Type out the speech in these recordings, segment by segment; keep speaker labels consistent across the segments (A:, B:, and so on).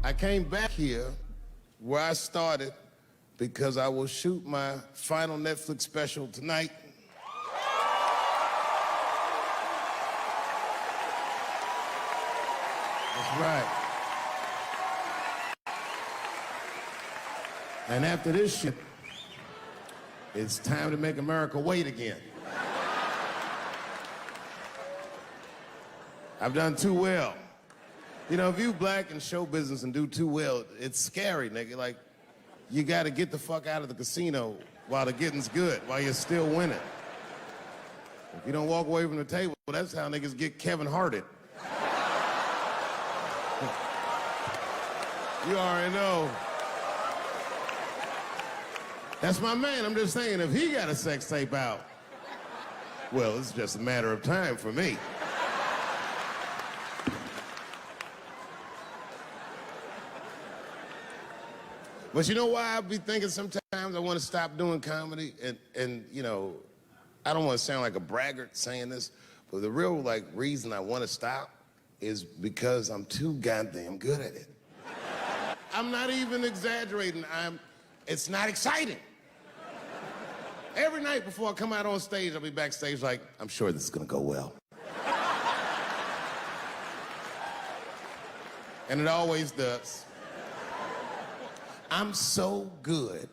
A: I came back here where I started because I will shoot my final Netflix special tonight. That's right. And after this shit, it's time to make America wait again. I've done too well. You know, if you black in show business and do too well, it's scary, nigga. Like, you gotta get the fuck out of the casino while the getting's good, while you're still winning. If you don't walk away from the table, that's how niggas get Kevin Harted. You already know. That's my man. I'm just saying, if he got a sex tape out, well, it's just a matter of time for me. But you know why I be thinking sometimes I want to stop doing comedy? And you know, I don't want to sound like a braggart saying this, but the real, like, reason I want to stop is because I'm too goddamn good at it. I'm not even exaggerating. It's not exciting. Every night before I come out on stage, I'll be backstage like, I'm sure this is gonna go well. And it always does. I'm so good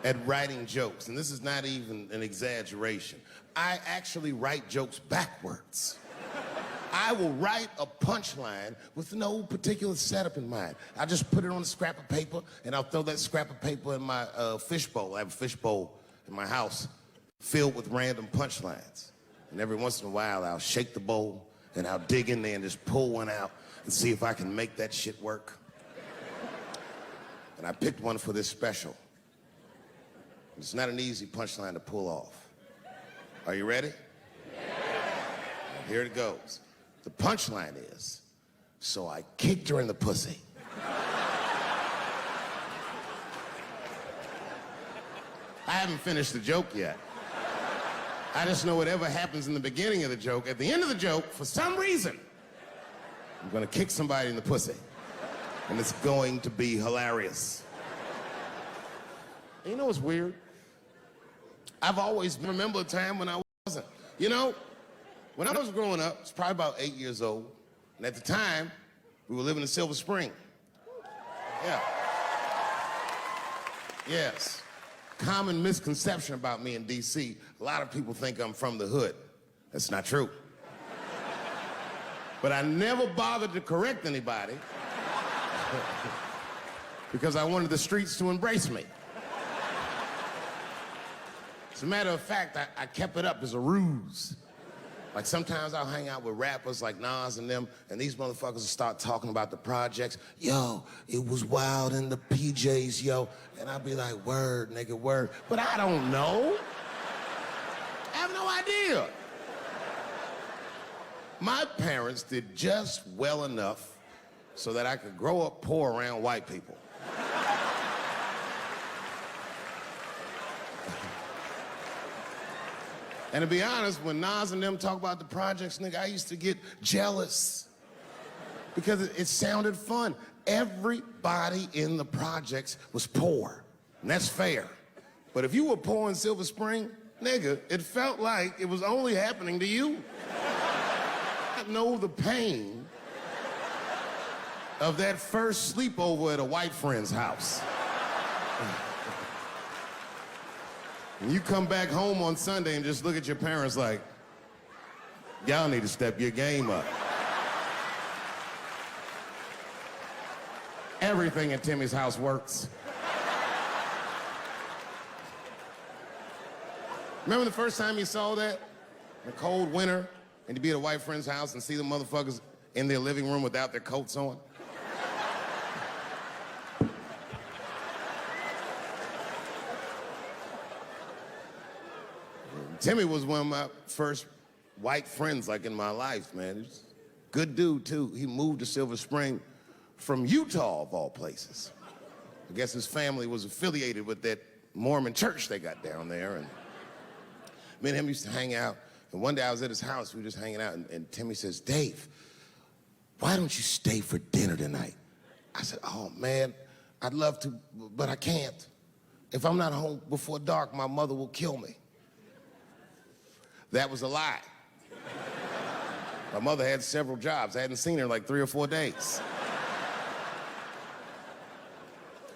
A: at writing jokes, and this is not even an exaggeration. I actually write jokes backwards. I will write a punchline with no particular setup in mind. I just put it on a scrap of paper, and I'll throw that scrap of paper in my fishbowl. I have a fishbowl in my house filled with random punchlines. And every once in a while, I'll shake the bowl, and I'll dig in there and just pull one out and see if I can make that shit work. And I picked one for this special. It's not an easy punchline to pull off. Are you ready? Yeah. Here it goes. The punchline is, so I kicked her in the pussy. I haven't finished the joke yet. I just know whatever happens in the beginning of the joke, at the end of the joke, for some reason, I'm gonna kick somebody in the pussy. And it's going to be hilarious. And you know what's weird? I've always remembered a time when I wasn't. You know, when I was growing up, I was probably about 8 years old, and at the time, we were living in Silver Spring. Yeah. Yes. Common misconception about me in D.C., a lot of people think I'm from the hood. That's not true. But I never bothered to correct anybody because I wanted the streets to embrace me. As a matter of fact, I kept it up as a ruse. Like, sometimes I'll hang out with rappers like Nas and them, and these motherfuckers will start talking about the projects. Yo, it was wild in the PJs, yo. And I'll be like, word, nigga, word. But I don't know. I have no idea. My parents did just well enough so that I could grow up poor around white people. And to be honest, when Nas and them talk about the projects, nigga, I used to get jealous because it sounded fun. Everybody in the projects was poor, and that's fair. But if you were poor in Silver Spring, nigga, it felt like it was only happening to you. I know the pain of that first sleepover at a white friend's house. And you come back home on Sunday and just look at your parents like, y'all need to step your game up. Everything at Timmy's house works. Remember the first time you saw that? In a cold winter, and you'd be at a white friend's house and see the motherfuckers in their living room without their coats on? Timmy was one of my first white friends, like, in my life, man. He's a good dude, too. He moved to Silver Spring from Utah, of all places. I guess his family was affiliated with that Mormon church they got down there, and me and him used to hang out. And one day I was at his house, we were just hanging out, and Timmy says, Dave, why don't you stay for dinner tonight? I said, oh man, I'd love to, but I can't. If I'm not home before dark, my mother will kill me. That was a lie. My mother had several jobs. I hadn't seen her in like 3 or 4 days.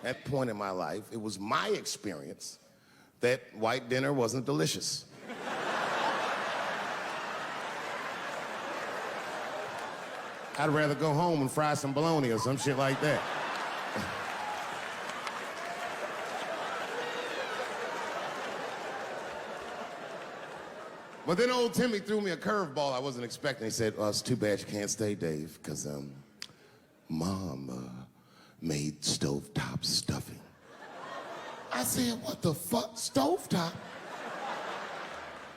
A: At that point in my life, it was my experience that white dinner wasn't delicious. I'd rather go home and fry some bologna or some shit like that. But then old Timmy threw me a curveball I wasn't expecting. He said, well, it's too bad you can't stay, Dave, because Mom made stovetop stuffing. I said, what the fuck, stovetop?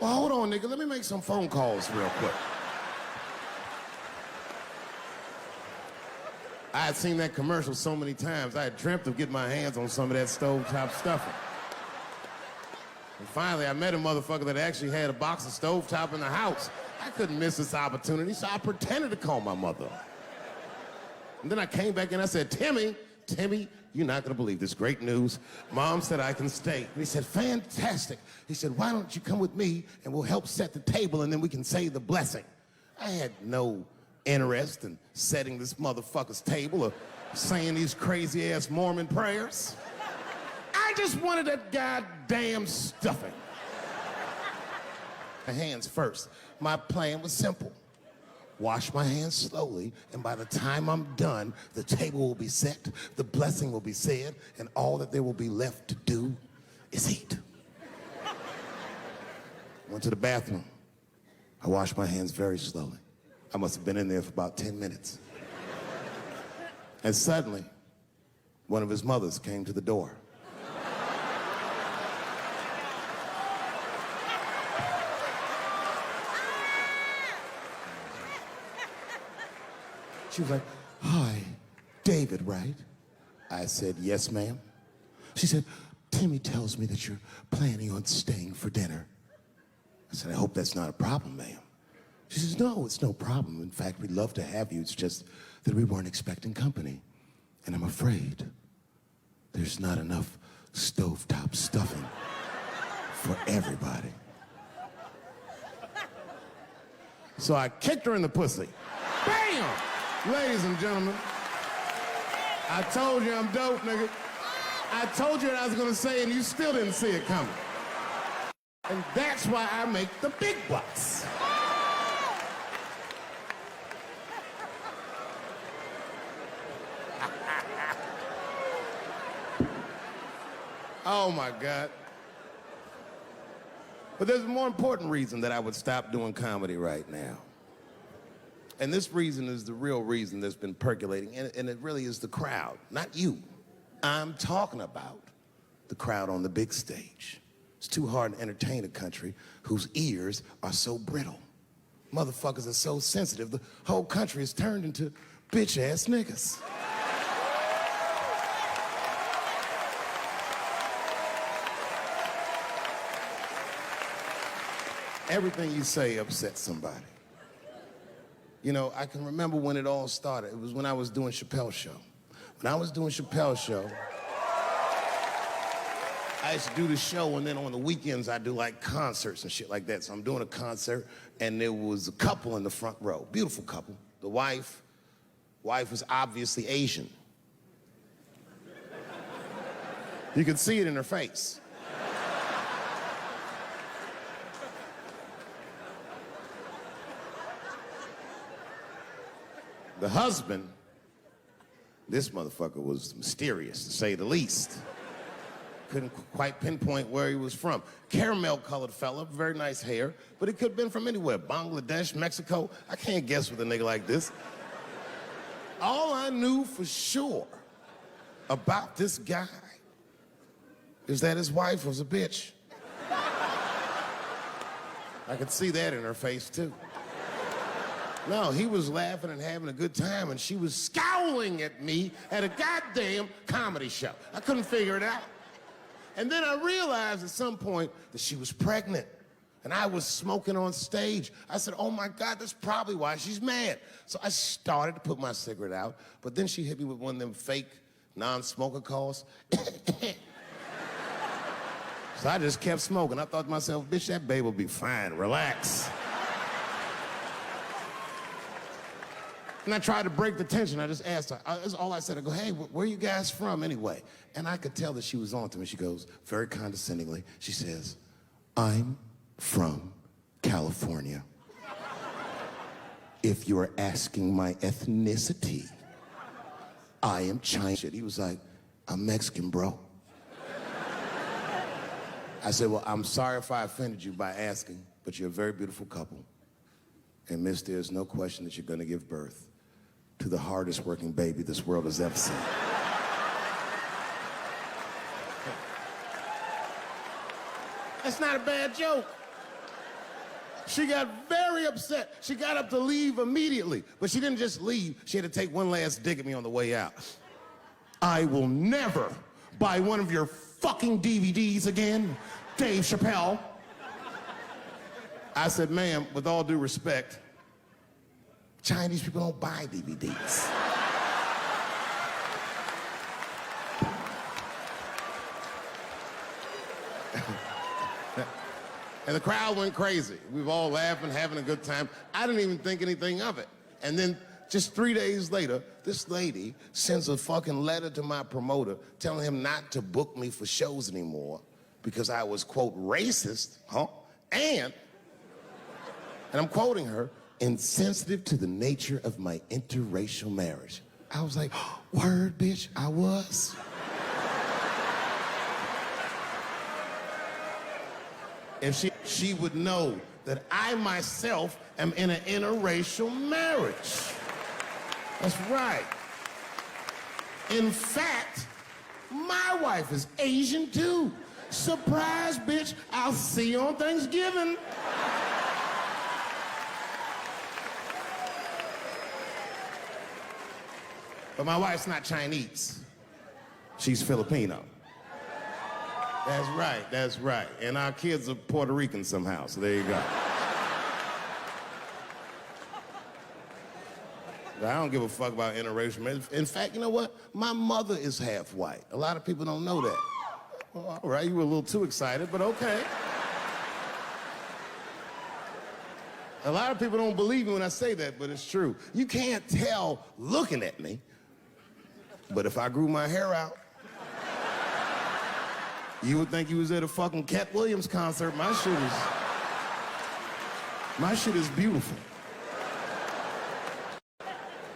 A: Well, hold on, nigga, let me make some phone calls real quick. I had seen that commercial so many times, I had dreamt of getting my hands on some of that stovetop stuffing. And finally, I met a motherfucker that actually had a box of stovetop in the house. I couldn't miss this opportunity, so I pretended to call my mother. And then I came back and I said, Timmy, you're not gonna believe this, great news. Mom said I can stay. And he said, fantastic. He said, why don't you come with me and we'll help set the table and then we can say the blessing. I had no interest in setting this motherfucker's table or saying these crazy ass Mormon prayers. I just wanted that goddamn stuffing. My hands first. My plan was simple. Wash my hands slowly, and by the time I'm done, the table will be set, the blessing will be said, and all that there will be left to do is eat. Went to the bathroom. I washed my hands very slowly. I must have been in there for about 10 minutes. And suddenly, one of his mothers came to the door. She was like, hi, David, right? I said, yes, ma'am. She said, Timmy tells me that you're planning on staying for dinner. I said, I hope that's not a problem, ma'am. She says, no, it's no problem. In fact, we'd love to have you. It's just that we weren't expecting company. And I'm afraid there's not enough stovetop stuffing for everybody. So I kicked her in the pussy. Bam! Ladies and gentlemen, I told you I'm dope, nigga. I told you what I was gonna say and you still didn't see it coming. And that's why I make the big bucks. Oh my God. But there's a more important reason that I would stop doing comedy right now. And this reason is the real reason that's been percolating, and it really is the crowd, not you. I'm talking about the crowd on the big stage. It's too hard to entertain a country whose ears are so brittle. Motherfuckers are so sensitive, the whole country is turned into bitch-ass niggas. Everything you say upsets somebody. You know, I can remember when it all started. It was when I was doing Chappelle's show. When I was doing Chappelle's show, I used to do the show, and then on the weekends, I do like concerts and shit like that. So I'm doing a concert, and there was a couple in the front row, beautiful couple. The wife was obviously Asian. You could see it in her face. The husband, this motherfucker was mysterious, to say the least. Couldn't quite pinpoint where he was from. Caramel-colored fella, very nice hair, but it could have been from anywhere. Bangladesh, Mexico, I can't guess with a nigga like this. All I knew for sure about this guy is that his wife was a bitch. I could see that in her face, too. No, he was laughing and having a good time, and she was scowling at me at a goddamn comedy show. I couldn't figure it out. And then I realized at some point that she was pregnant. And I was smoking on stage. I said, oh my God, that's probably why she's mad. So I started to put my cigarette out, but then she hit me with one of them fake non-smoker calls. So I just kept smoking. I thought to myself, bitch, that babe will be fine, relax. And I tried to break the tension. I just asked her, that's all I said. I go, hey, where are you guys from anyway? And I could tell that she was on to me. She goes, very condescendingly, she says, I'm from California. If you're asking my ethnicity, I am Chinese. He was like, I'm Mexican, bro. I said, well, I'm sorry if I offended you by asking, but you're a very beautiful couple. And miss, there's no question that you're gonna give birth to the hardest working baby this world has ever seen. That's not a bad joke. She got very upset. She got up to leave immediately, but she didn't just leave. She had to take one last dig at me on the way out. I will never buy one of your fucking DVDs again, Dave Chappelle. I said, ma'am, with all due respect, Chinese people don't buy DVDs. And the crowd went crazy. We were all laughing, having a good time. I didn't even think anything of it. And then just 3 days later, this lady sends a fucking letter to my promoter telling him not to book me for shows anymore because I was, quote, racist, and I'm quoting her, insensitive to the nature of my interracial marriage. I was like, word, bitch, I was. If she would know that I myself am in an interracial marriage. That's right. In fact, my wife is Asian too. Surprise, bitch, I'll see you on Thanksgiving. But my wife's not Chinese. She's Filipino. That's right, that's right. And our kids are Puerto Rican somehow, so there you go. But I don't give a fuck about interracial marriage. In fact, you know what? My mother is half white. A lot of people don't know that. Well, all right, you were a little too excited, but okay. A lot of people don't believe me when I say that, but it's true. You can't tell looking at me, but if I grew my hair out, you would think you was at a fucking Cat Williams concert. My shit is beautiful.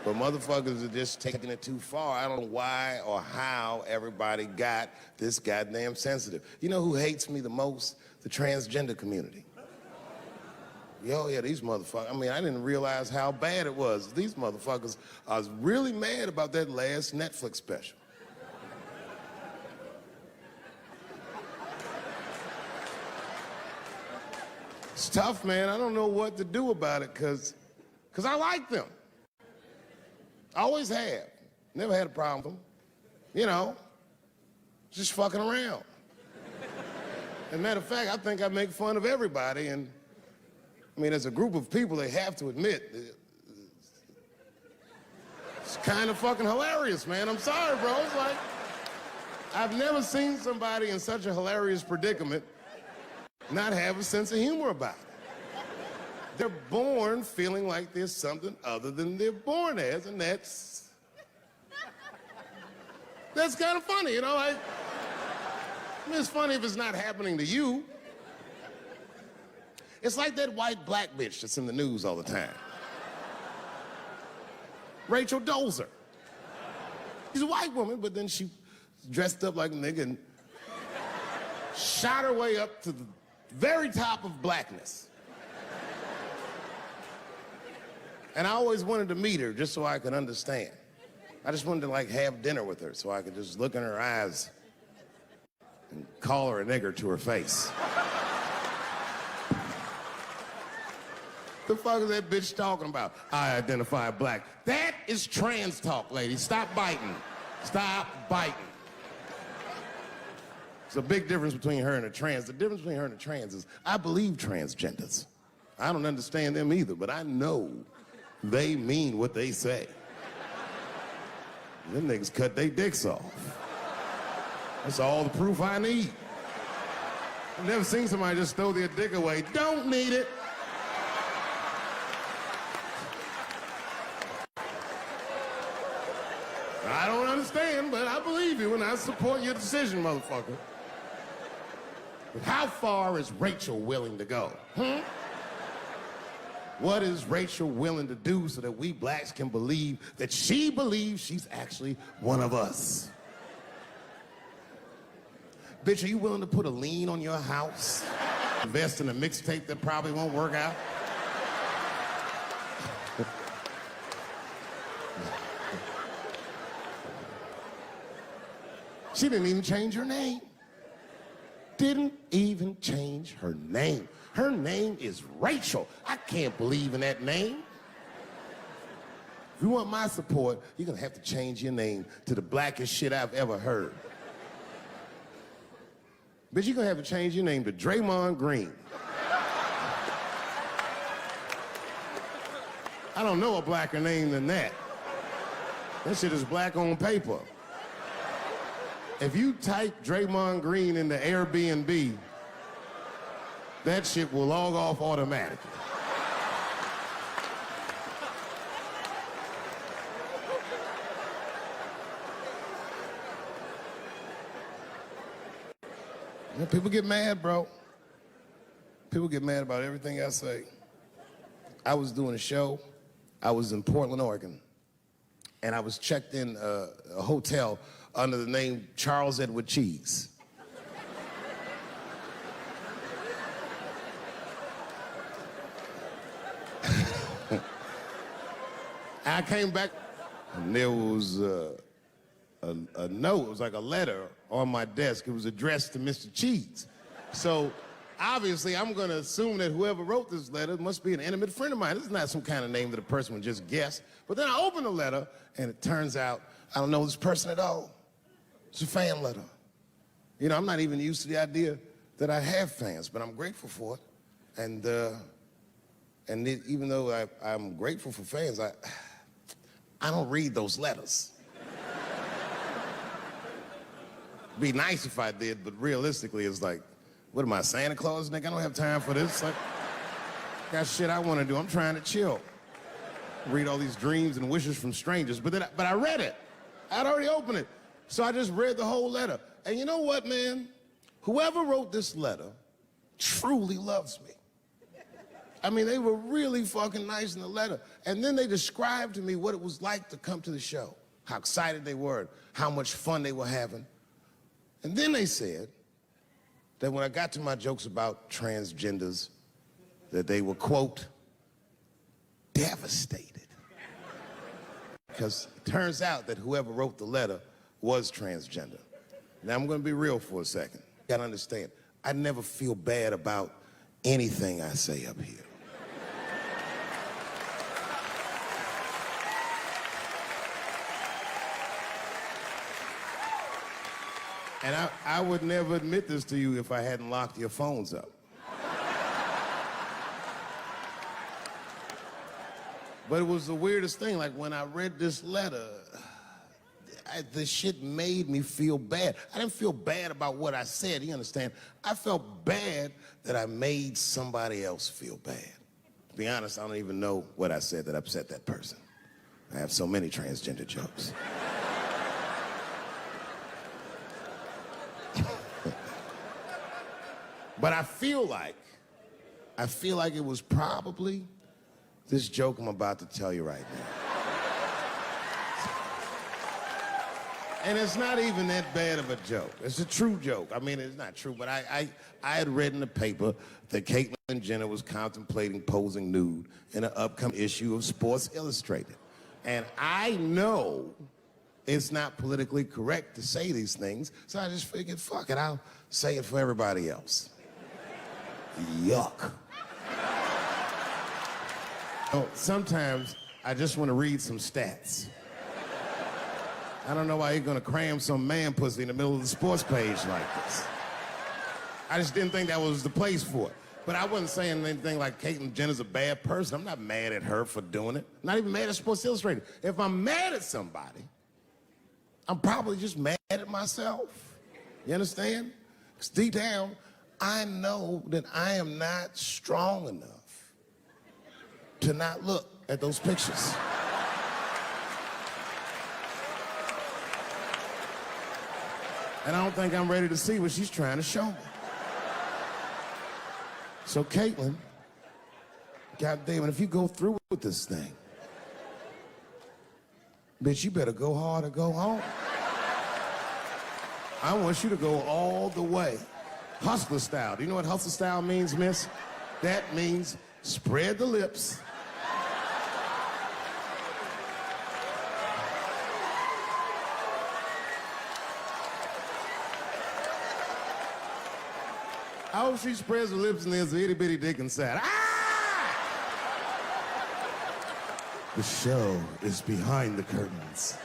A: But motherfuckers are just taking it too far. I don't know why or how everybody got this goddamn sensitive. You know who hates me the most? The transgender community. Yo, yeah, these motherfuckers. I mean, I didn't realize how bad it was. These motherfuckers are really mad about that last Netflix special. It's tough, man. I don't know what to do about it, cause I like them. I always have. Never had a problem with them. You know, just fucking around. As a matter of fact, I think I make fun of everybody, and I mean, as a group of people, they have to admit, it's kind of fucking hilarious, man. I'm sorry, bro. It's like, I've never seen somebody in such a hilarious predicament not have a sense of humor about it. They're born feeling like there's something other than they're born as, and that's kind of funny, you know? I mean, it's funny if it's not happening to you. It's like that white black bitch that's in the news all the time. Rachel Dolezal. She's a white woman, but then she dressed up like a nigga and shot her way up to the very top of blackness. And I always wanted to meet her just so I could understand. I just wanted to like have dinner with her so I could just look in her eyes and call her a nigger to her face. The fuck is that bitch talking about? I identify black. That is trans talk, lady. Stop biting. Stop biting. There's a big difference between her and a trans. The difference between her and a trans is I believe transgenders. I don't understand them either, but I know they mean what they say. Them niggas cut their dicks off. That's all the proof I need. I've never seen somebody just throw their dick away. Don't need it. I don't understand, but I believe you and I support your decision, motherfucker. But how far is Rachel willing to go? What is Rachel willing to do so that we blacks can believe that she believes she's actually one of us? Bitch, are you willing to put a lien on your house? Invest in a mixtape that probably won't work out? She didn't even change her name. Didn't even change her name. Her name is Rachel. I can't believe in that name. If you want my support, you're gonna have to change your name to the blackest shit I've ever heard. Bitch, you're gonna have to change your name to Draymond Green. I don't know a blacker name than that. That shit is black on paper. If you type Draymond Green into Airbnb, that shit will log off automatically. Yeah, people get mad, bro. People get mad about everything I say. I was doing a show. I was in Portland, Oregon, and I was checked in a hotel under the name Charles Edward Cheese. I came back, and there was a note. It was like a letter on my desk. It was addressed to Mr. Cheese. So obviously, I'm going to assume that whoever wrote this letter must be an intimate friend of mine. This is not some kind of name that a person would just guess. But then I open the letter, and it turns out I don't know this person at all. It's a fan letter. You know, I'm not even used to the idea that I have fans, but I'm grateful for it. And even though I'm grateful for fans, I don't read those letters. It'd be nice if I did, but realistically, it's like, what am I, Santa Claus, nigga? I don't have time for this. Like, got shit I want to do. I'm trying to chill. Read all these dreams and wishes from strangers, but I read it. I'd already opened it. So I just read the whole letter. And you know what, man? Whoever wrote this letter truly loves me. I mean, they were really fucking nice in the letter. And then they described to me what it was like to come to the show, how excited they were, how much fun they were having. And then they said that when I got to my jokes about transgenders, that they were, quote, devastated. Because it turns out that whoever wrote the letter was transgender. Now, I'm going to be real for a second. You got to understand, I never feel bad about anything I say up here. And I would never admit this to you if I hadn't locked your phones up. But it was the weirdest thing. Like, when I read this letter, the shit made me feel bad. I didn't feel bad about what I said, you understand? I felt bad that I made somebody else feel bad. To be honest, I don't even know what I said that upset that person. I have so many transgender jokes. But I feel like it was probably this joke I'm about to tell you right now. And it's not even that bad of a joke. It's a true joke. I mean, it's not true, but I had read in the paper that Caitlyn Jenner was contemplating posing nude in an upcoming issue of Sports Illustrated. And I know it's not politically correct to say these things, so I just figured, fuck it, I'll say it for everybody else. Yuck. Oh, sometimes I just want to read some stats. I don't know why you're gonna cram some man pussy in the middle of the sports page like this. I just didn't think that was the place for it. But I wasn't saying anything like Caitlyn Jenner's a bad person. I'm not mad at her for doing it. I'm not even mad at Sports Illustrated. If I'm mad at somebody, I'm probably just mad at myself. You understand? Because deep down, I know that I am not strong enough to not look at those pictures. And I don't think I'm ready to see what she's trying to show me. So Caitlyn, goddamn it, if you go through with this thing, bitch, you better go hard or go home. I want you to go all the way. Hustler style. Do you know what hustler style means, miss? That means spread the lips. I hope she spreads her lips and there's an itty bitty dick inside. Ah! The show is behind the curtains.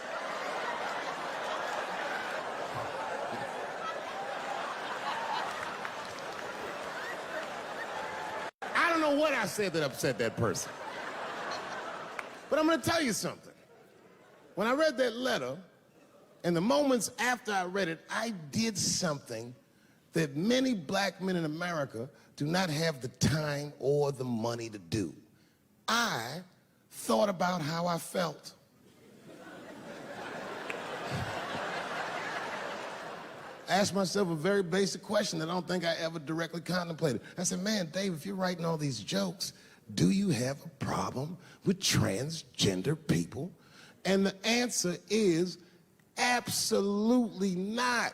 A: I don't know what I said that upset that person. But I'm gonna tell you something. When I read that letter, and the moments after I read it, I did something that many black men in America do not have the time or the money to do. I thought about how I felt. I asked myself a very basic question that I don't think I ever directly contemplated. I said, man, Dave, if you're writing all these jokes, do you have a problem with transgender people? And the answer is absolutely not.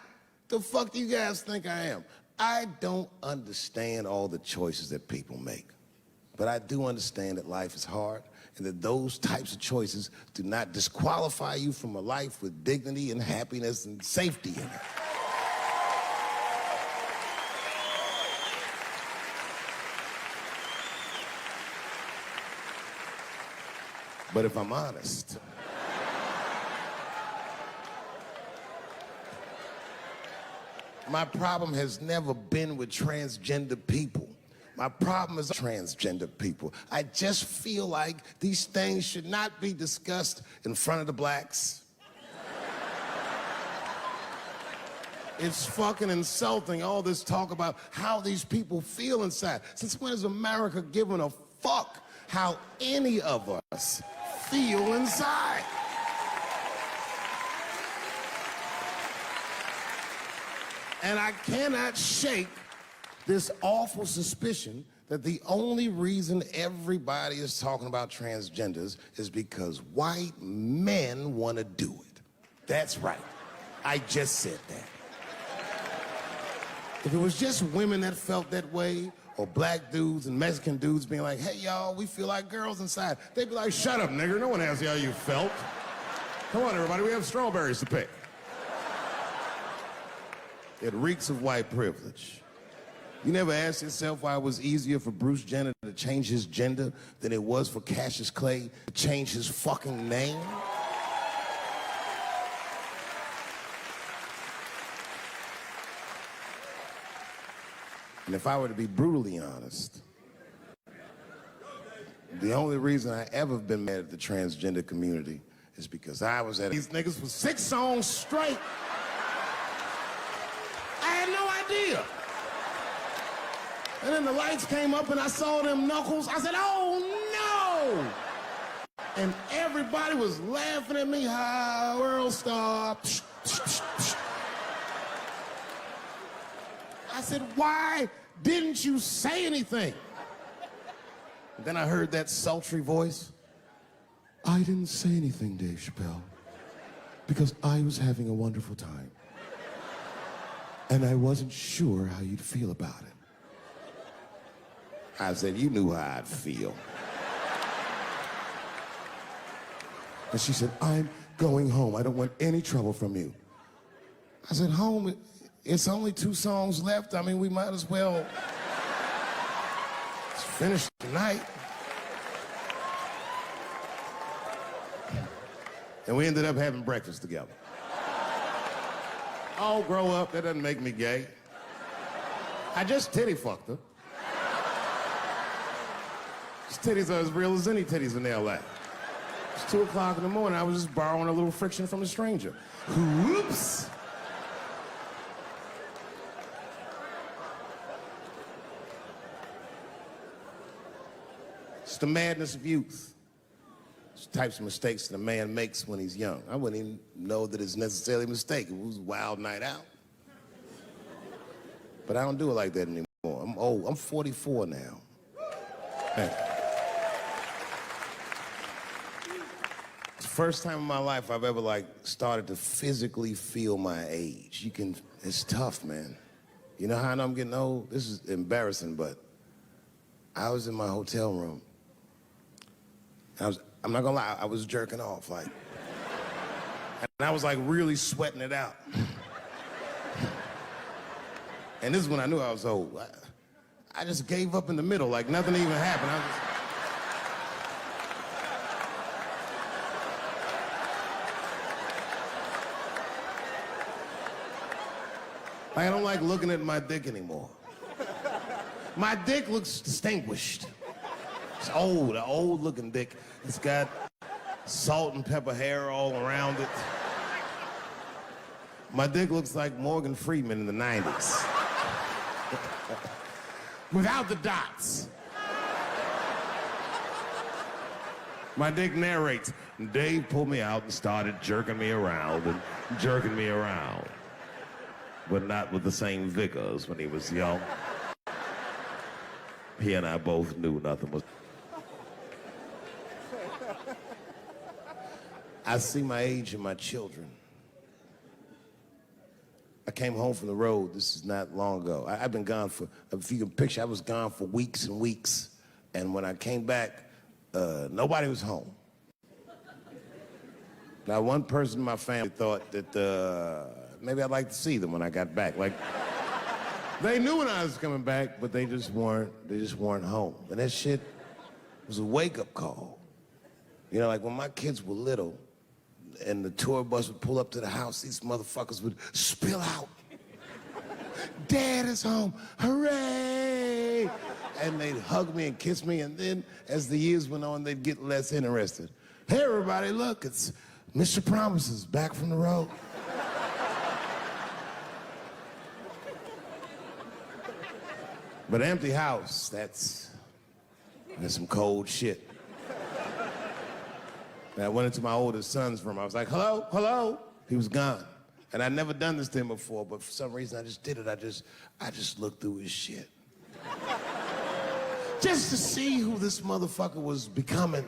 A: The fuck do you guys think I am? I don't understand all the choices that people make. But I do understand that life is hard and that those types of choices do not disqualify you from a life with dignity and happiness and safety in it. But if I'm honest, my problem has never been with transgender people. My problem is transgender people. I just feel like these things should not be discussed in front of the blacks. It's fucking insulting, all this talk about how these people feel inside. Since when has America given a fuck how any of us feel inside? And I cannot shake this awful suspicion that the only reason everybody is talking about transgenders is because white men want to do it. That's right. I just said that. If it was just women that felt that way, or black dudes and Mexican dudes being like, hey, y'all, we feel like girls inside, they'd be like, shut up, nigger. No one asked you how you felt. Come on, everybody, we have strawberries to pick. It reeks of white privilege. You never asked yourself why it was easier for Bruce Jenner to change his gender than it was for Cassius Clay to change his fucking name? And if I were to be brutally honest, the only reason I ever been mad at the transgender community is because I was at these niggas for 6 songs straight. And then the lights came up and I saw them knuckles. I said, oh no! And everybody was laughing at me. Hi, world star. I said, why didn't you say anything? And then I heard that sultry voice. I didn't say anything, Dave Chappelle, because I was having a wonderful time. And I wasn't sure how you'd feel about it. I said, you knew how I'd feel. And she said, I'm going home. I don't want any trouble from you. I said, home, it's only 2 songs left. I mean, we might as well finish tonight. And we ended up having breakfast together. Oh, grow up, that doesn't make me gay. I just titty fucked her. His titties are as real as any titties in L.A. It's 2 o'clock in the morning. I was just borrowing a little friction from a stranger. Whoops. It's the madness of youth. It's the types of mistakes that a man makes when he's young. I wouldn't even know that it's necessarily a mistake. It was a wild night out. But I don't do it like that anymore. I'm old. I'm 44 now. Hey. It's the first time in my life I've ever, like, started to physically feel my age. It's tough, man. You know how I know I'm getting old? This is embarrassing, but I was in my hotel room. I'm not gonna lie, I was jerking off, like. And I was, like, really sweating it out. And this is when I knew I was old. I just gave up in the middle, like nothing even happened. I don't like looking at my dick anymore. My dick looks distinguished. It's old, an old-looking dick. It's got salt and pepper hair all around it. My dick looks like Morgan Freeman in the 90s. Without the dots. My dick narrates, Dave pulled me out and started jerking me around and jerking me around. But not with the same vigor as when he was young. He and I both knew nothing was... I see my age in my children. I came home from the road, this is not long ago. I've been gone for, if you can picture, I was gone for weeks and weeks. And when I came back, nobody was home. Now, one person in my family thought that maybe I'd like to see them when I got back. Like, they knew when I was coming back, but they just weren't home. And that shit was a wake-up call. You know, like when my kids were little, and the tour bus would pull up to the house, these motherfuckers would spill out. Dad is home, hooray! And they'd hug me and kiss me, and then as the years went on, they'd get less interested. Hey, everybody, look, it's Mr. Promises back from the road. But empty house, that's some cold shit. And I went into my oldest son's room. I was like, hello, hello. He was gone. And I'd never done this to him before, but for some reason I just did it. I just looked through his shit. Just to see who this motherfucker was becoming.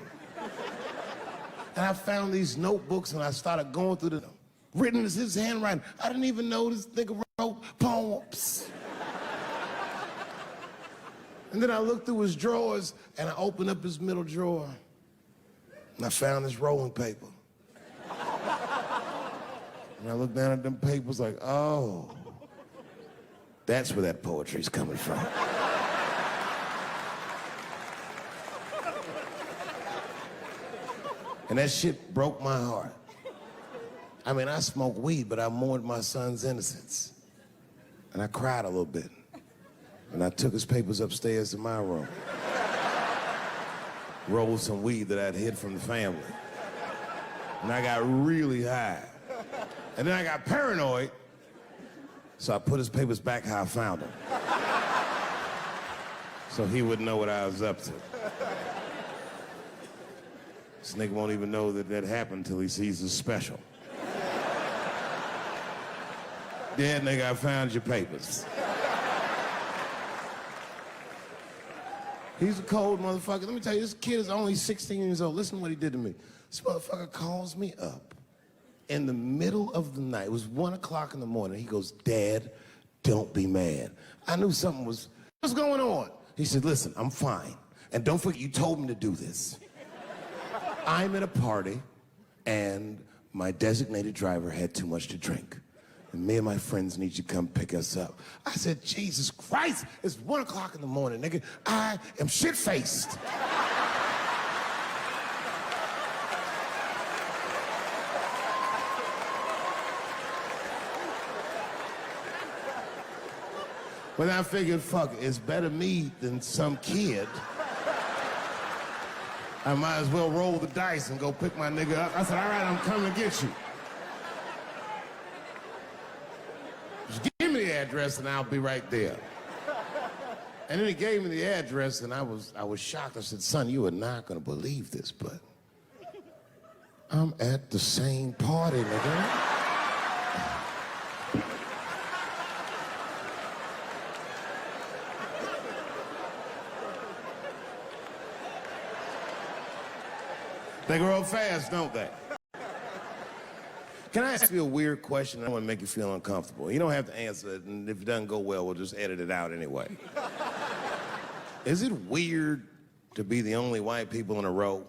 A: And I found these notebooks and I started going through them. Written as his handwriting. I didn't even know this nigga wrote poems. And then I looked through his drawers and I opened up his middle drawer. And I found this rolling paper. And I looked down at them papers like, oh, that's where that poetry's coming from. And that shit broke my heart. I mean, I smoked weed, but I mourned my son's innocence. And I cried a little bit. And I took his papers upstairs to my room. Rolled some weed that I'd hid from the family. And I got really high. And then I got paranoid, so I put his papers back how I found them. So he wouldn't know what I was up to. This nigga won't even know that that happened until he sees the special. Yeah, nigga, I found your papers. He's a cold motherfucker. Let me tell you, this kid is only 16 years old. Listen to what he did to me. This motherfucker calls me up in the middle of the night. It was 1 o'clock in the morning. He goes, Dad, don't be mad. I knew something was, what's going on? He said, listen, I'm fine. And don't forget, you told me to do this. I'm at a party, and my designated driver had too much to drink. And me and my friends need you to come pick us up. I said, Jesus Christ, it's 1 o'clock in the morning, nigga. I am shit-faced. But I figured, fuck, it's better me than some kid. I might as well roll the dice and go pick my nigga up. I said, all right, I'm coming to get you. Just give me the address and I'll be right there. And then he gave me the address and I was shocked. I said, son, you are not gonna believe this, but I'm at the same party, nigga. They grow up fast, don't they? Can I ask you a weird question? I don't want to make you feel uncomfortable. You don't have to answer it, and if it doesn't go well, we'll just edit it out anyway. Is it weird to be the only white people in a row?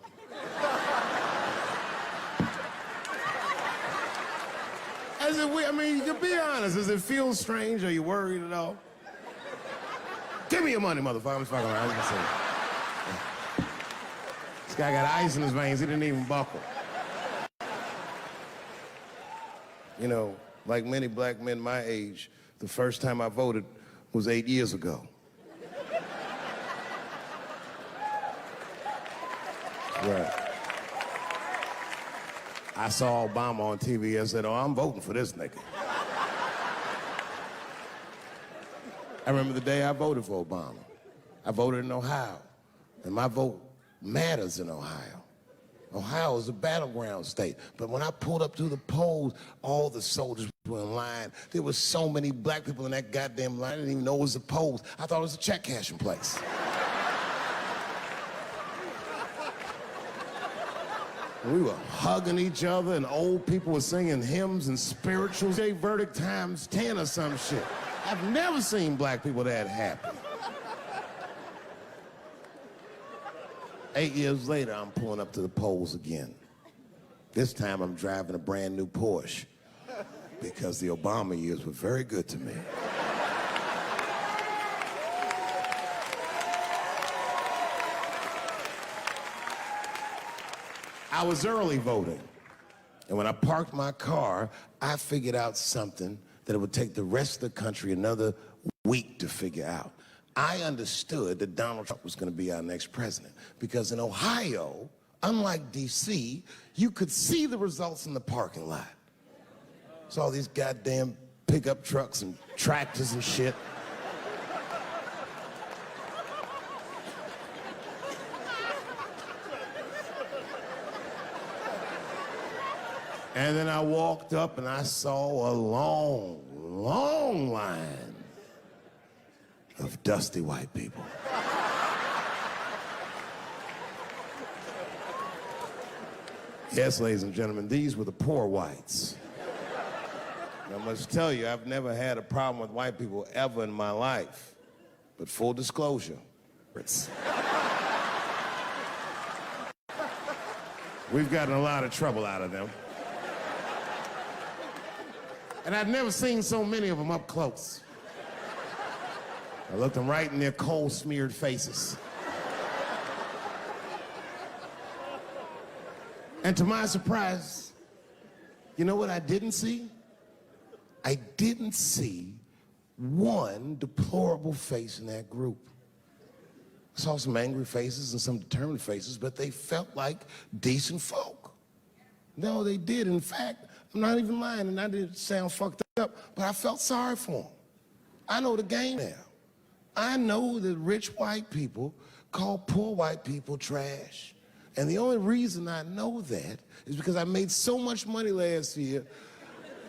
A: Is it weird? I mean, to be honest, does it feel strange? Are you worried at all? Give me your money, motherfucker. I'm just fucking around. This guy got ice in his veins. He didn't even buckle. You know, like many black men my age, the first time I voted was 8 years ago. Right. I saw Obama on TV and said, oh, I'm voting for this nigga. I remember the day I voted for Obama. I voted in Ohio, and my vote matters in Ohio. Ohio is a battleground state. But when I pulled up to the polls, all the soldiers were in line. There were so many black people in that goddamn line, I didn't even know it was a polls. I thought it was a check cashing place. We were hugging each other, and old people were singing hymns and spirituals. They verdict times 10 or some shit. I've never seen black people that happy. 8 years later, I'm pulling up to the polls again. This time, I'm driving a brand new Porsche because the Obama years were very good to me. I was early voting, and when I parked my car, I figured out something that it would take the rest of the country another week to figure out. I understood that Donald Trump was going to be our next president because in Ohio, unlike D.C., you could see the results in the parking lot. Saw these goddamn pickup trucks and tractors and shit. And then I walked up and I saw a long, long line of dusty white people. Yes, ladies and gentlemen, these were the poor whites. And I must tell you, I've never had a problem with white people ever in my life. But full disclosure, we've gotten a lot of trouble out of them. And I'd never seen so many of them up close. I looked them right in their coal-smeared faces. And to my surprise, you know what I didn't see? I didn't see one deplorable face in that group. I saw some angry faces and some determined faces, but they felt like decent folk. No, they did. In fact, I'm not even lying, and I didn't sound fucked up, but I felt sorry for them. I know the game now. I know that rich white people call poor white people trash. And the only reason I know that is because I made so much money last year,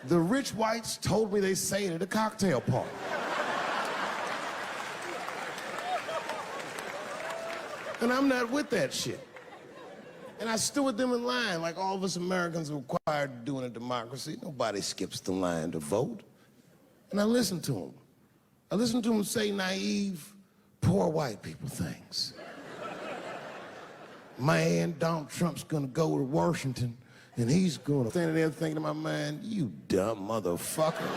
A: the rich whites told me they say it at a cocktail party. And I'm not with that shit. And I stood with them in line like all of us Americans are required to do in a democracy. Nobody skips the line to vote. And I listened to them. I listened to them say naive, poor white people things. Man, Donald Trump's gonna go to Washington and he's gonna stand there thinking in my mind, you dumb motherfucker.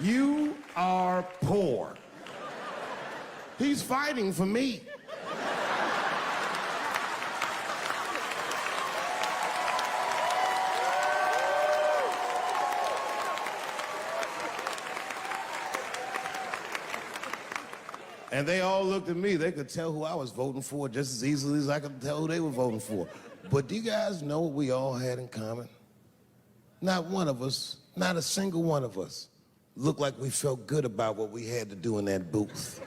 A: You are poor. He's fighting for me. And they all looked at me. They could tell who I was voting for just as easily as I could tell who they were voting for. But do you guys know what we all had in common? Not one of us, not a single one of us, looked like we felt good about what we had to do in that booth.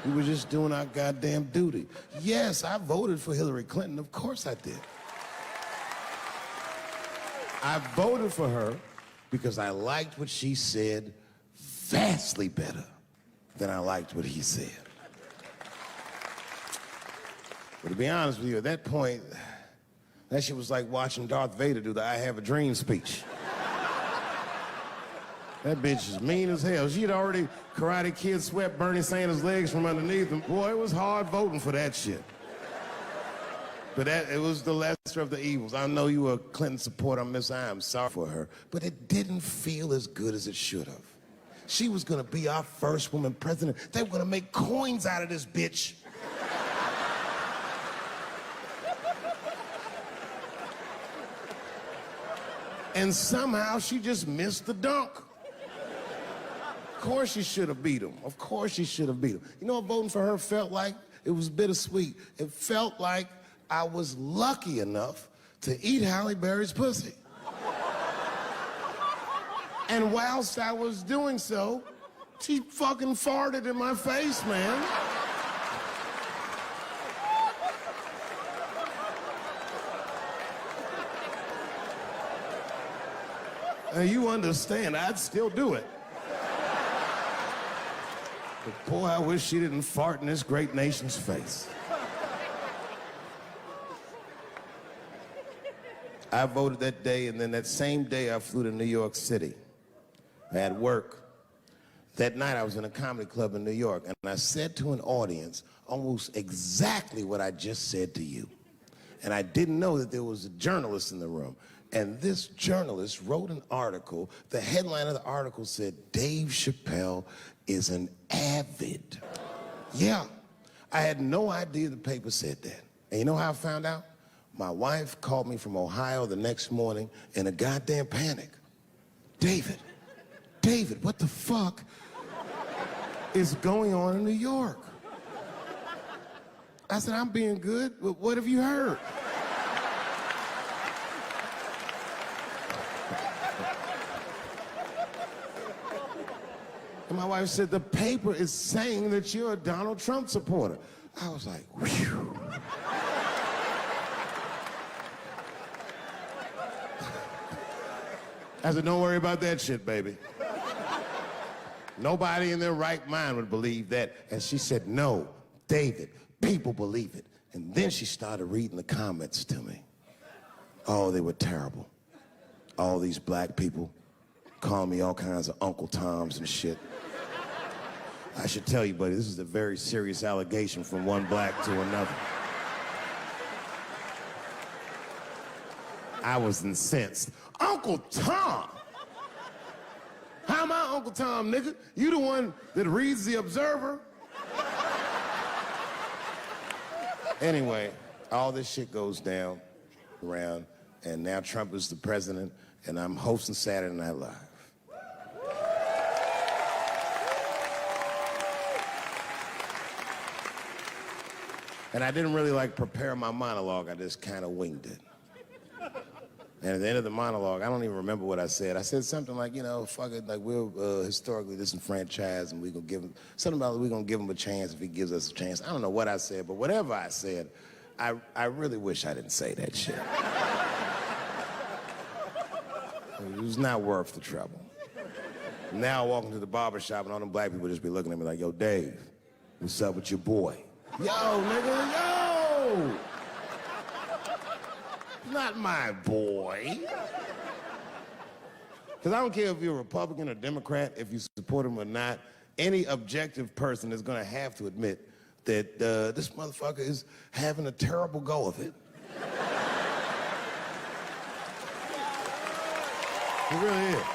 A: We were just doing our goddamn duty. Yes, I voted for Hillary Clinton. Of course I did. I voted for her because I liked what she said vastly better than I liked what he said. But to be honest with you, at that point, that shit was like watching Darth Vader do the I Have a Dream speech. That bitch is mean as hell. She'd already Karate Kid swept Bernie Sanders' legs from underneath him. Boy, it was hard voting for that shit. But it was the lesser of the evils. I know you were a Clinton supporter, Miss I am sorry for her, but it didn't feel as good as it should have. She was gonna be our first woman president. They were gonna make coins out of this bitch. And somehow she just missed the dunk. Of course she should have beat him. Of course she should have beat him. You know what voting for her felt like? It was bittersweet. It felt like I was lucky enough to eat Halle Berry's pussy. And whilst I was doing so, she fucking farted in my face, man. Now you understand, I'd still do it. But boy, I wish she didn't fart in this great nation's face. I voted that day, and then that same day I flew to New York City. I had work. That night I was in a comedy club in New York, and I said to an audience almost exactly what I just said to you. And I didn't know that there was a journalist in the room. And this journalist wrote an article. The headline of the article said, Dave Chappelle is an avid. Yeah, I had no idea the paper said that. And you know how I found out? My wife called me from Ohio the next morning in a goddamn panic. David, what the fuck is going on in New York? I said, I'm being good, but what have you heard? And my wife said, the paper is saying that you're a Donald Trump supporter. I was like, whew. I said, don't worry about that shit, baby. Nobody in their right mind would believe that. And she said, no, David, people believe it. And then she started reading the comments to me. Oh, they were terrible. All these black people calling me all kinds of Uncle Toms and shit. I should tell you, buddy, this is a very serious allegation from one black to another. I was incensed. Uncle Tom? How am I Uncle Tom, nigga? You the one that reads The Observer? Anyway, all this shit goes down around, and now Trump is the president, and I'm hosting Saturday Night Live. And I didn't really prepare my monologue, I just kind of winged it. And at the end of the monologue, I don't even remember what I said. I said something like, you know, fuck it, we're historically disenfranchised, and we're gonna give him, something about we're gonna give him a chance if he gives us a chance. I don't know what I said, but whatever I said, I really wish I didn't say that shit. It was not worth the trouble. Now I walk into the barbershop and all them black people just be looking at me like, yo, Dave, what's up with your boy? Yo, nigga, yo! Not my boy. Because I don't care if you're a Republican or Democrat, if you support him or not, any objective person is going to have to admit that this motherfucker is having a terrible go of it. It really is.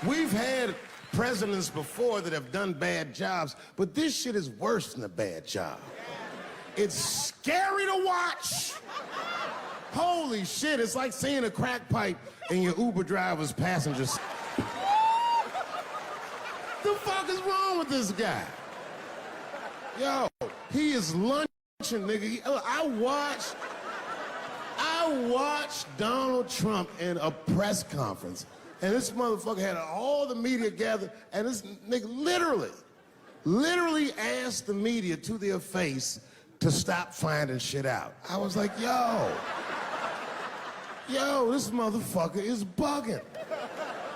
A: We've had presidents before that have done bad jobs, but this shit is worse than a bad job. It's scary to watch. Holy shit, it's like seeing a crack pipe in your Uber driver's passenger seat. The fuck is wrong with this guy? Yo, he is lunching, nigga. I watched Donald Trump in a press conference, and this motherfucker had all the media gathered, and this nigga literally asked the media to their face to stop finding shit out. I was like, yo, this motherfucker is bugging.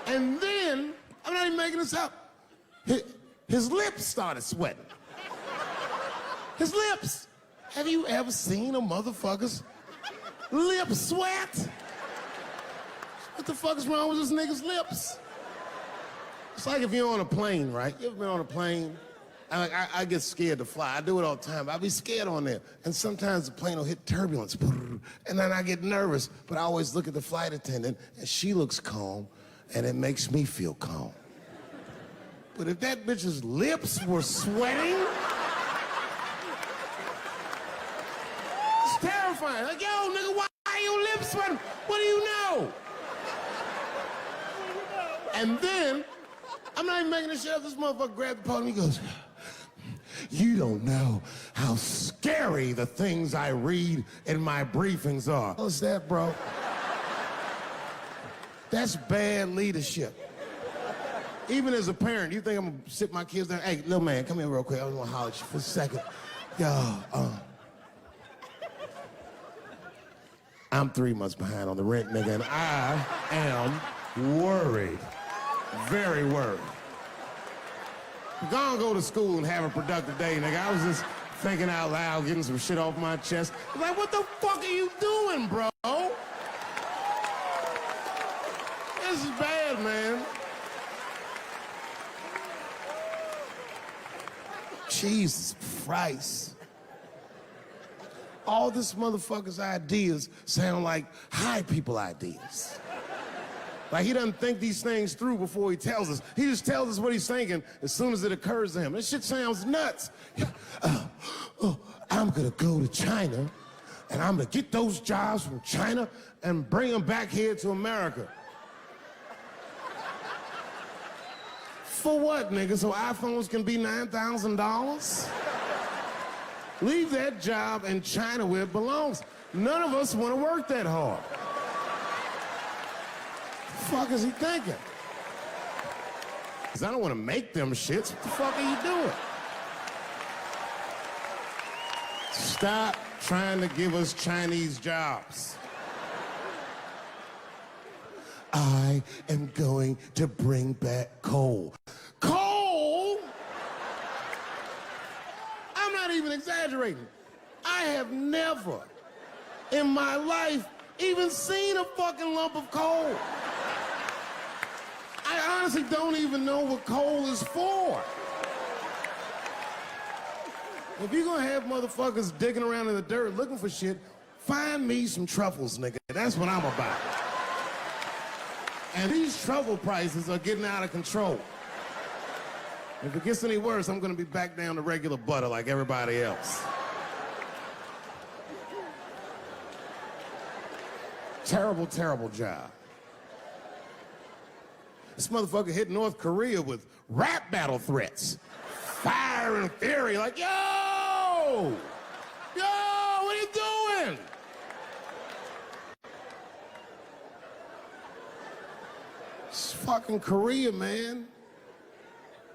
A: And then, I'm not even making this up, his lips started sweating. His lips. Have you ever seen a motherfucker's lip sweat? What the fuck is wrong with this nigga's lips? It's like if you're on a plane, right? You ever been on a plane? I get scared to fly. I do it all the time. I be scared on there. And sometimes the plane will hit turbulence. And then I get nervous. But I always look at the flight attendant, and she looks calm, and it makes me feel calm. But if that bitch's lips were sweating, it's terrifying. Like, yo, nigga, why are your lips sweating? What do you know? And then, I'm not even making this shit up. This motherfucker grabbed the podium, he goes, you don't know how scary the things I read in my briefings are. What's that, bro? That's bad leadership. Even as a parent, you think I'm gonna sit my kids down? Hey, little man, come here real quick. I just wanna holler at you for a second. Yo, I'm 3 months behind on the rent, nigga, and I am worried. Very worried. Go to school and have a productive day, nigga. I was just thinking out loud, getting some shit off my chest. I'm like, what the fuck are you doing, bro? This is bad, man. Jesus Christ. All this motherfucker's ideas sound like high people ideas. Like, he doesn't think these things through before he tells us. He just tells us what he's thinking as soon as it occurs to him. This shit sounds nuts. I'm gonna go to China, and I'm gonna get those jobs from China and bring them back here to America. For what, nigga? So iPhones can be $9,000? Leave that job in China where it belongs. None of us want to work that hard. What the fuck is he thinking? Because I don't want to make them shits. What the fuck are you doing? Stop trying to give us Chinese jobs. I am going to bring back coal. Coal? I'm not even exaggerating. I have never in my life even seen a fucking lump of coal. I honestly don't even know what coal is for. If you're gonna have motherfuckers digging around in the dirt looking for shit, find me some truffles, nigga. That's what I'm about. And these truffle prices are getting out of control. If it gets any worse, I'm gonna be back down to regular butter like everybody else. Terrible, terrible job. This motherfucker hit North Korea with rap battle threats. Fire and fury, like, yo! Yo, what are you doing? It's fucking Korea, man.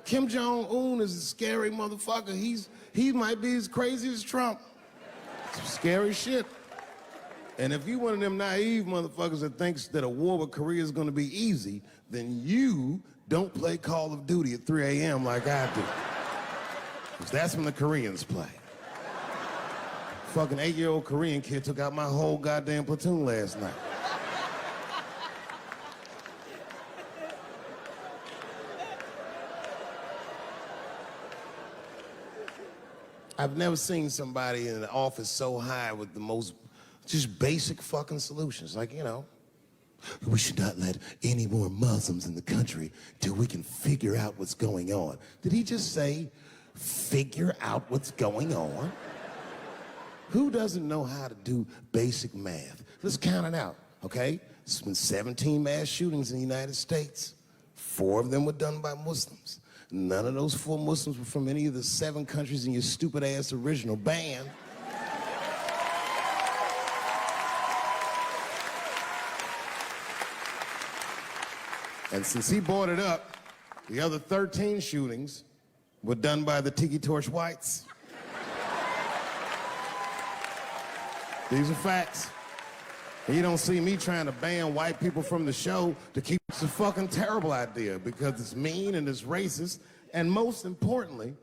A: Kim Jong-un is a scary motherfucker. He might be as crazy as Trump. Some scary shit. And if you one of them naive motherfuckers that thinks that a war with Korea is gonna be easy, then you don't play Call of Duty at 3 a.m. like I do. Because that's when the Koreans play. Fucking 8-year-old Korean kid took out my whole goddamn platoon last night. I've never seen somebody in an office so high with the most just basic fucking solutions. Like, you know, we should not let any more Muslims in the country till we can figure out what's going on. Did he just say, figure out what's going on? Who doesn't know how to do basic math? Let's count it out, okay? There's been 17 mass shootings in the United States. 4 of them were done by Muslims. None of those 4 Muslims were from any of the 7 countries in your stupid ass original band. And since he brought it up, the other 13 shootings were done by the Tiki Torch whites. These are facts. And you don't see me trying to ban white people from the show to keep. It's a fucking terrible idea because it's mean and it's racist. And most importantly,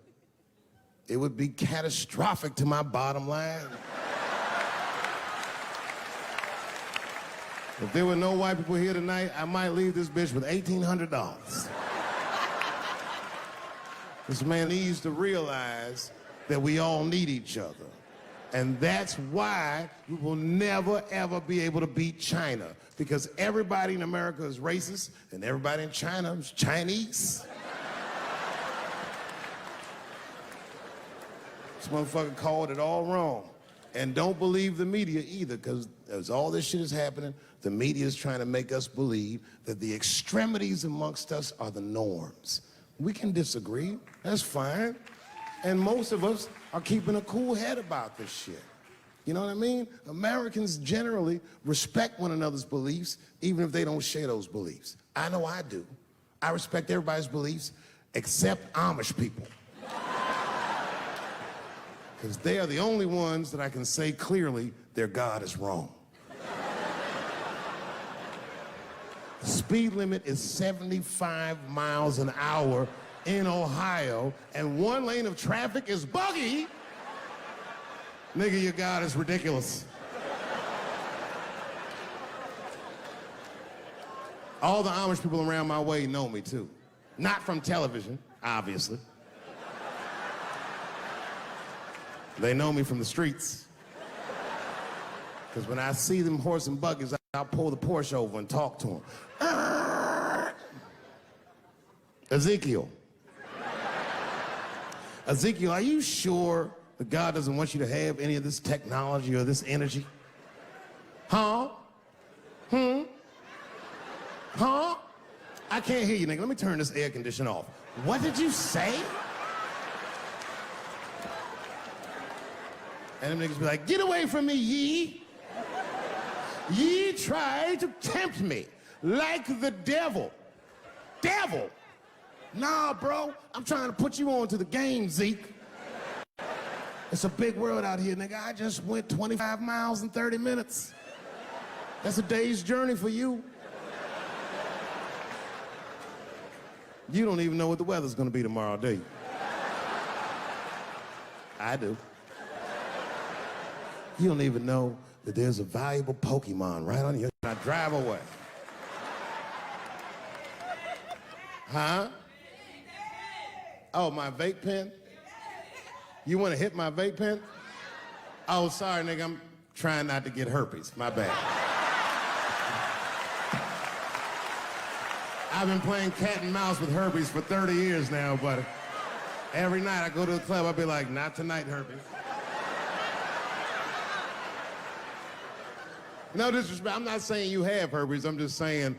A: it would be catastrophic to my bottom line. If there were no white people here tonight, I might leave this bitch with $1,800. This man needs to realize that we all need each other. And that's why we will never, ever be able to beat China. Because everybody in America is racist, and everybody in China is Chinese. This motherfucker called it all wrong. And don't believe the media either, because as all this shit is happening, the media is trying to make us believe that the extremities amongst us are the norms. We can disagree, that's fine. And most of us are keeping a cool head about this shit. You know what I mean? Americans generally respect one another's beliefs, even if they don't share those beliefs. I know I do. I respect everybody's beliefs, except Amish people. Because they are the only ones that I can say clearly their God is wrong. The speed limit is 75 miles an hour in Ohio, and 1 lane of traffic is buggy. Nigga, your God is ridiculous. All the Amish people around my way know me too. Not from television, obviously. They know me from the streets. Because when I see them horse and buggies, I'll pull the Porsche over and talk to them. Ezekiel. Ezekiel, are you sure that God doesn't want you to have any of this technology or this energy? Huh? Huh? I can't hear you, nigga. Let me turn this air conditioner off. What did you say? And them niggas be like, get away from me, ye. Ye tried to tempt me like the devil. Devil? Nah, bro, I'm trying to put you on to the game, Zeke. It's a big world out here, nigga. I just went 25 miles in 30 minutes. That's a day's journey for you. You don't even know what the weather's gonna be tomorrow, do you? I do. You don't even know that there's a valuable Pokemon right on your... Now drive away. Huh? Oh, my vape pen? You want to hit my vape pen? Oh, sorry, nigga. I'm trying not to get herpes. My bad. I've been playing cat and mouse with herpes for 30 years now, but every night I go to the club, I'll be like, not tonight, herpes. No disrespect. I'm not saying you have herpes. I'm just saying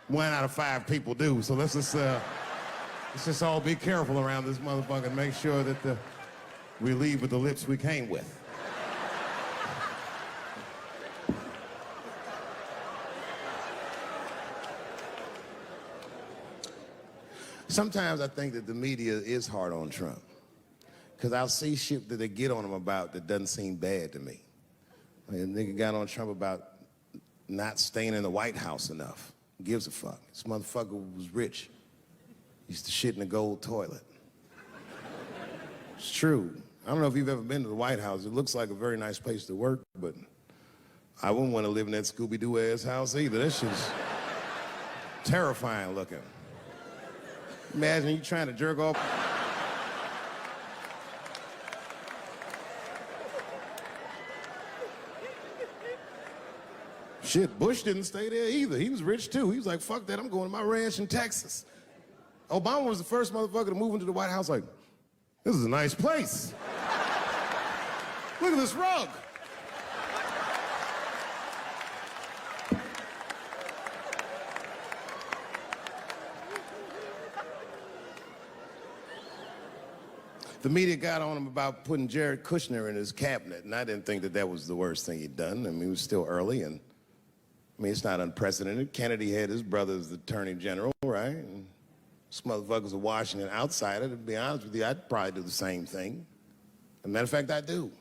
A: 1 out of 5 people do. So let's just all be careful around this motherfucker and make sure that we leave with the lips we came with. Sometimes I think that the media is hard on Trump, because I'll see shit that they get on him about that doesn't seem bad to me. Like a nigga got on Trump about not staying in the White House enough. Who gives a fuck? This motherfucker was rich. Used to shit in a gold toilet. It's true. I don't know if you've ever been to the White House. It looks like a very nice place to work, but I wouldn't want to live in that Scooby-Doo ass house either. That shit's terrifying looking. Imagine you trying to jerk off. Shit, Bush didn't stay there either. He was rich too. He was like, fuck that, I'm going to my ranch in Texas. Obama was the first motherfucker to move into the White House like, this is a nice place. Look at this rug. The media got on him about putting Jared Kushner in his cabinet, and I didn't think that that was the worst thing he'd done. I mean, it was still early, and I mean, it's not unprecedented. Kennedy had his brother as the attorney general, right? And this motherfucker's a Washington outsider. To be honest with you, I'd probably do the same thing. As a matter of fact, I do.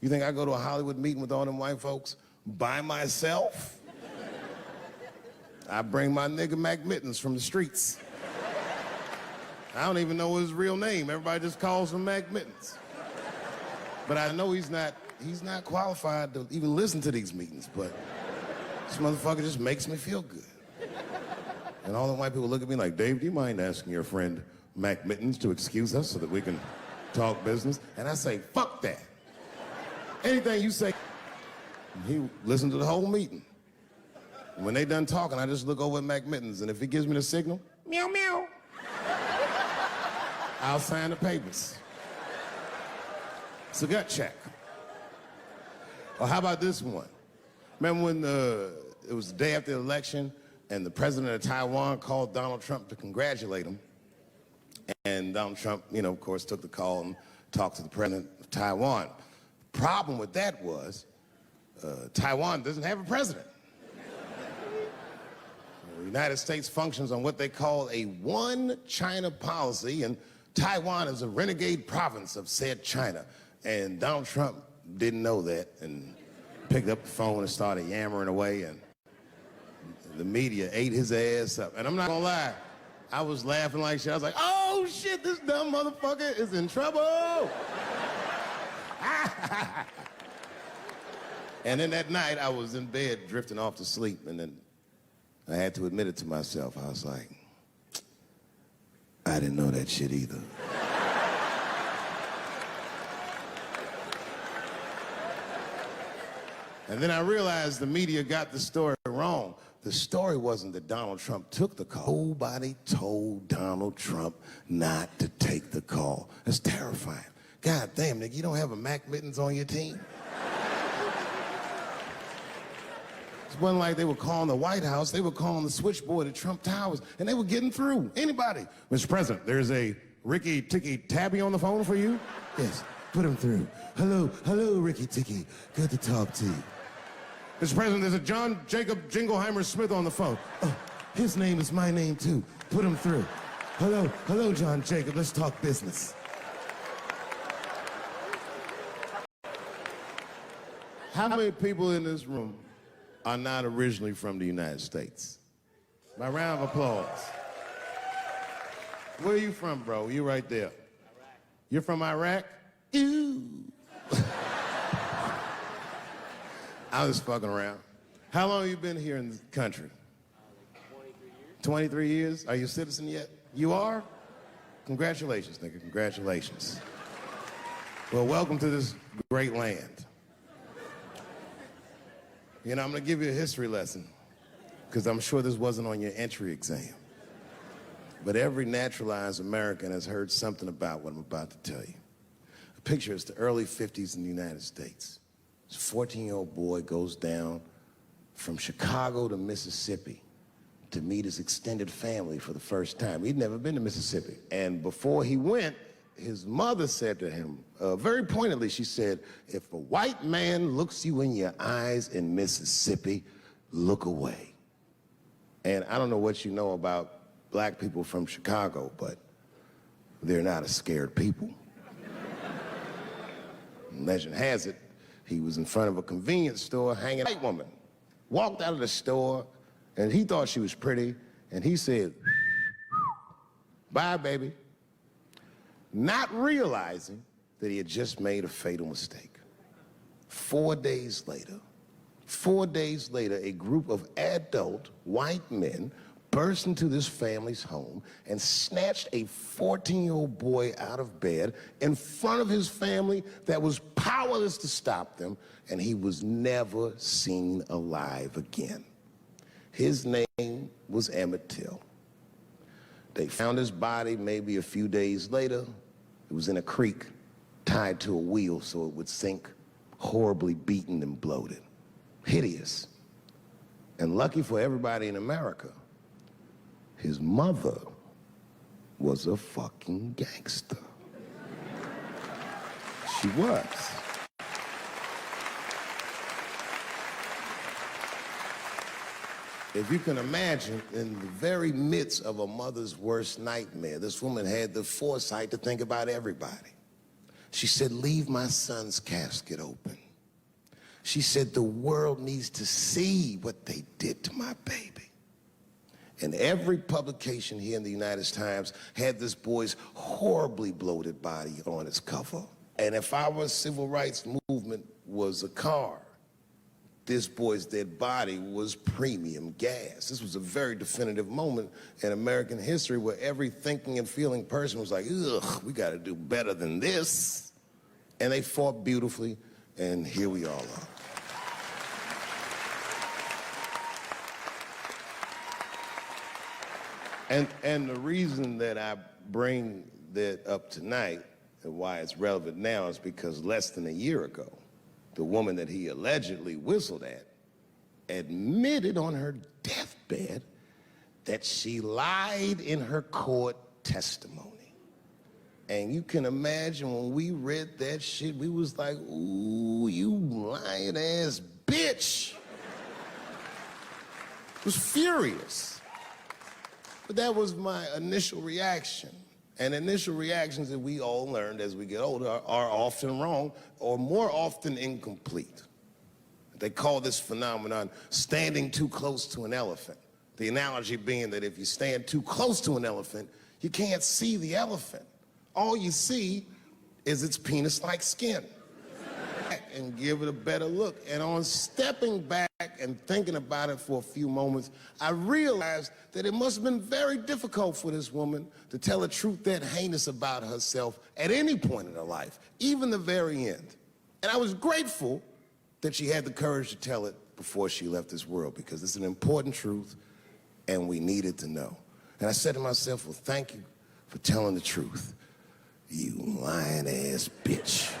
A: You think I go to a Hollywood meeting with all them white folks by myself? I bring my nigga Mac Mittens from the streets. I don't even know his real name. Everybody just calls him Mac Mittens. But I know he's not qualified to even listen to these meetings, but this motherfucker just makes me feel good. And all the white people look at me like, Dave, do you mind asking your friend Mac Mittens to excuse us so that we can talk business? And I say, fuck that. Anything you say. He listened to the whole meeting. And when they done talking, I just look over at Mac Mittens, and if he gives me the signal, meow, meow, I'll sign the papers. It's a gut check. Or how about this one? Remember when it was the day after the election, and the president of Taiwan called Donald Trump to congratulate him. And Donald Trump, you know, of course, took the call and talked to the president of Taiwan. The problem with that was Taiwan doesn't have a president. The United States functions on what they call a one China policy, and Taiwan is a renegade province of said China. And Donald Trump didn't know that and picked up the phone and started yammering away, and the media ate his ass up. And I'm not gonna lie, I was laughing like shit. I was like, oh shit, this dumb motherfucker is in trouble. And then that night, I was in bed drifting off to sleep, and then I had to admit it to myself. I was like, I didn't know that shit either. And then I realized the media got the story wrong. The story wasn't that Donald Trump took the call. Nobody told Donald Trump not to take the call. That's terrifying. God damn, nigga, you don't have a Mac Mittens on your team? It wasn't like they were calling the White House. They were calling the switchboard at Trump Towers, and they were getting through. Anybody. Mr. President, there's a Ricky Ticky Tabby on the phone for you? Yes, put him through. Hello, Ricky Ticky. Good to talk to you. Mr. President, there's a John Jacob Jingleheimer Smith on the phone. Oh, his name is my name, too. Put him through. Hello, John Jacob. Let's talk business. How many people in this room are not originally from the United States? My round of applause. Where are you from, bro? You right there. Iraq. You're from Iraq? Ew. I was fucking around. How long have you been here in the country?
B: 23 years.
A: 23 years? Are you a citizen yet? You are? Congratulations, nigga. Congratulations. Well, welcome to this great land. You know, I'm gonna give you a history lesson, because I'm sure this wasn't on your entry exam. But every naturalized American has heard something about what I'm about to tell you. A picture is the early 50s in the United States. This 14-year-old boy goes down from Chicago to Mississippi to meet his extended family for the first time. He'd never been to Mississippi. And before he went, his mother said to him, very pointedly, she said, if a white man looks you in your eyes in Mississippi, look away. And I don't know what you know about black people from Chicago, but they're not a scared people. Legend has it, he was in front of a convenience store hanging. A white woman walked out of the store, and he thought she was pretty, and he said, bye, baby. Not realizing that he had just made a fatal mistake. 4 days later, a group of adult white men burst into this family's home and snatched a 14-year-old boy out of bed in front of his family that was powerless to stop them, and he was never seen alive again. His name was Emmett Till. They found his body maybe a few days later. It was in a creek, tied to a wheel so it would sink, horribly beaten and bloated. Hideous. And lucky for everybody in America, his mother was a fucking gangster. She was. If you can imagine, in the very midst of a mother's worst nightmare, this woman had the foresight to think about everybody. She said, leave my son's casket open. She said, the world needs to see what they did to my baby. And every publication here in the United Times had this boy's horribly bloated body on its cover. And if our civil rights movement was a car, this boy's dead body was premium gas. This was a very definitive moment in American history where every thinking and feeling person was like, ugh, we gotta do better than this. And they fought beautifully, and here we all are. And the reason that I bring that up tonight and why it's relevant now is because less than a year ago, the woman that he allegedly whistled at admitted on her deathbed that she lied in her court testimony. And you can imagine when we read that shit, we was like, ooh, you lying ass bitch. I was furious. But that was my initial reaction. And initial reactions that we all learned as we get older are often wrong or more often incomplete. They call this phenomenon standing too close to an elephant. The analogy being that if you stand too close to an elephant, you can't see the elephant. All you see is its penis-like skin. And give it a better look. And on stepping back and thinking about it for a few moments, I realized that it must have been very difficult for this woman to tell a truth that heinous about herself at any point in her life, even the very end. And I was grateful that she had the courage to tell it before she left this world, because it's an important truth and we needed to know. And I said to myself, well, thank you for telling the truth, you lying ass bitch.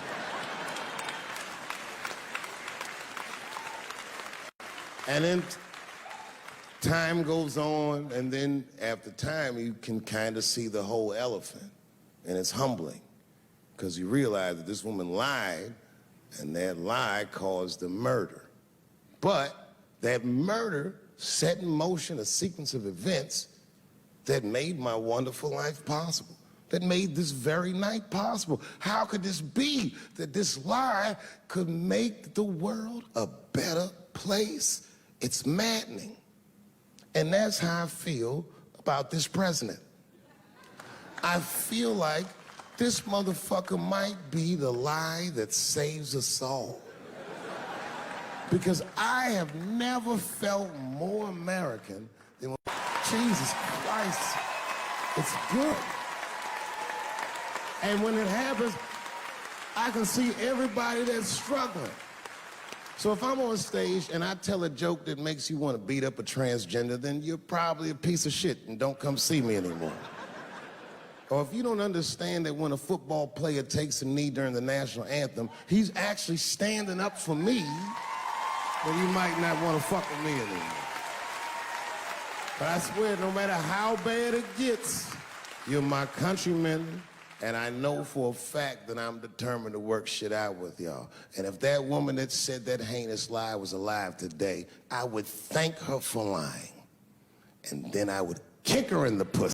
A: And then time goes on, and then after time, you can kind of see the whole elephant. And it's humbling, because you realize that this woman lied, and that lie caused a murder. But that murder set in motion a sequence of events that made my wonderful life possible, that made this very night possible. How could this be that this lie could make the world a better place? It's maddening. And that's how I feel about this president. I feel like this motherfucker might be the lie that saves us all. Because I have never felt more American than when, Jesus Christ, it's good. And when it happens, I can see everybody that's struggling. So if I'm on stage and I tell a joke that makes you want to beat up a transgender, then you're probably a piece of shit and don't come see me anymore. Or if you don't understand that when a football player takes a knee during the national anthem, he's actually standing up for me, then you might not want to fuck with me anymore. But I swear, no matter how bad it gets, you're my countrymen, and I know for a fact that I'm determined to work shit out with y'all. And if that woman that said that heinous lie was alive today, I would thank her for lying. And then I would kick her in the pussy.